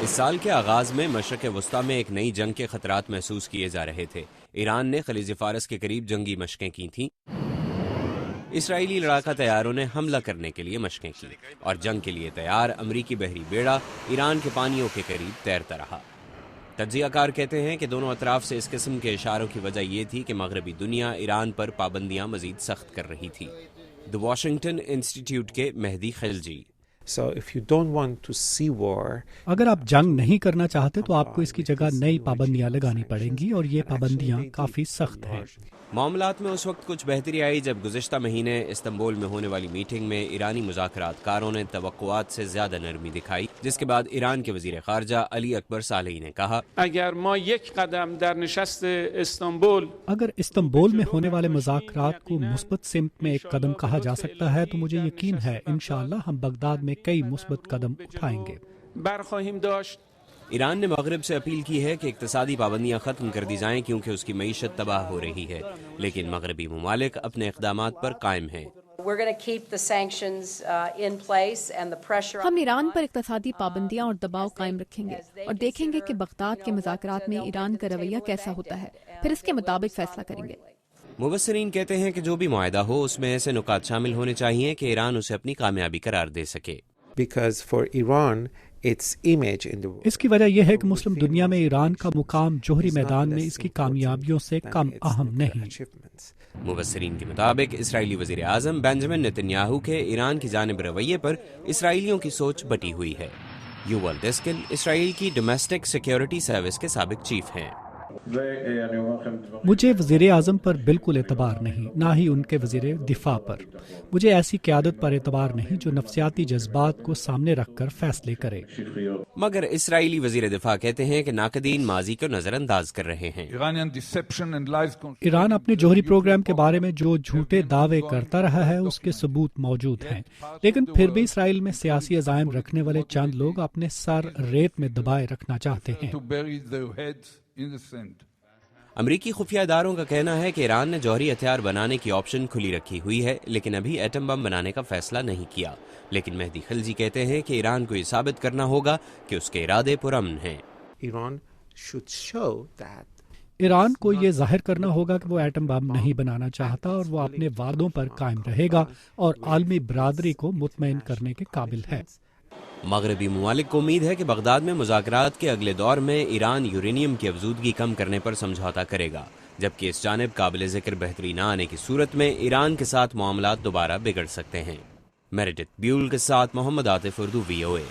اس سال کے آغاز میں مشرق وسطیٰ میں ایک نئی جنگ کے خطرات محسوس کیے جا رہے تھے۔ ایران نے خلیج فارس کے قریب جنگی مشقیں کی تھیں، اسرائیلی لڑاکا طیاروں نے حملہ کرنے کے لیے مشقیں کی، اور جنگ کے لیے تیار امریکی بحری بیڑا ایران کے پانیوں کے قریب تیرتا رہا۔ تجزیہ کار کہتے ہیں کہ دونوں اطراف سے اس قسم کے اشاروں کی وجہ یہ تھی کہ مغربی دنیا ایران پر پابندیاں مزید سخت کر رہی تھی۔ دی واشنگٹن انسٹیٹیوٹ کے مہدی خلجی: اگر آپ جنگ نہیں کرنا چاہتے تو آپ کو اس کی جگہ نئی پابندیاں لگانی پڑیں گی، اور یہ پابندیاں کافی سخت ہیں۔ معاملات میں اس وقت کچھ بہتری آئی جب گزشتہ مہینے استنبول میں ہونے والی میٹنگ میں ایرانی مذاکرات کاروں نے توقعات سے زیادہ نرمی دکھائی، جس کے بعد ایران کے وزیر خارجہ علی اکبر صالحی نے کہا، اگر استنبول میں ہونے والے مذاکرات کو مثبت سمت میں ایک قدم کہا جا سکتا ہے تو مجھے یقین ہے انشاءاللہ ہم بغداد میں کئی مثبت قدم اٹھائیں گے۔ ایران نے مغرب سے اپیل کی ہے کہ اقتصادی پابندیاں ختم کر دی جائیں کیونکہ اس کی معیشت تباہ ہو رہی ہے، لیکن مغربی ممالک اپنے اقدامات پر قائم ہیں۔ ہم ایران پر اقتصادی پابندیاں اور دباؤ قائم رکھیں گے اور دیکھیں گے کہ بغداد کے مذاکرات میں ایران کا رویہ کیسا ہوتا ہے، پھر اس کے مطابق فیصلہ کریں گے۔ مبصرین کہتے ہیں کہ جو بھی معاہدہ ہو اس میں ایسے نکات شامل ہونے چاہیے کہ ایران اسے اپنی کامیابی قرار دے سکے۔ اس کی وجہ یہ ہے کہ مسلم دنیا میں ایران کا مقام جوہری میدان میں اس کی کامیابیوں سے کم اہم نہیں۔ مبصرین کے مطابق اسرائیلی وزیر اعظم بنجامن نیتن یاہو کے ایران کی جانب رویے پر اسرائیلیوں کی سوچ بٹی ہوئی ہے۔ یوول ڈسکل اسرائیل کی ڈومیسٹک سیکیورٹی سروس کے سابق چیف ہیں۔ مجھے وزیر اعظم پر بالکل اعتبار نہیں، نہ ہی ان کے وزیر دفاع پر۔ مجھے ایسی قیادت پر اعتبار نہیں جو نفسیاتی جذبات کو سامنے رکھ کر فیصلے کرے۔ مگر اسرائیلی وزیر دفاع کہتے ہیں کہ ناقدین ماضی کو نظر انداز کر رہے ہیں۔ ایران اپنے جوہری پروگرام کے بارے میں جو جھوٹے دعوے کرتا رہا ہے اس کے ثبوت موجود ہیں، لیکن پھر بھی اسرائیل میں سیاسی عزائم رکھنے والے چند لوگ اپنے سر ریت میں دبائے رکھنا چاہتے ہیں۔ امریکی خفیہ اداروں کا کہنا ہے کہ ایران نے جوہری ہتھیار بنانے کی آپشن کھلی رکھی ہوئی ہے، لیکن ابھی ایٹم بم بنانے کا فیصلہ نہیں کیا۔ لیکن مہدی خلجی کہتے ہیں کہ ایران کو یہ ثابت کرنا ہوگا کہ اس کے ارادے پرامن ہیں۔ ایران کو یہ ظاہر کرنا ہوگا کہ وہ ایٹم بم نہیں بنانا چاہتا اور وہ اپنے وعدوں پر قائم رہے گا اور عالمی برادری کو مطمئن کرنے کے قابل ہے۔ مغربی ممالک کو امید ہے کہ بغداد میں مذاکرات کے اگلے دور میں ایران یورینیم کی افزودگی کم کرنے پر سمجھوتا کرے گا، جبکہ اس جانب قابل ذکر بہتری نہ آنے کی صورت میں ایران کے ساتھ معاملات دوبارہ بگڑ سکتے ہیں۔ میریڈتھ بیول کے ساتھ محمد عاطف، اردو VOA۔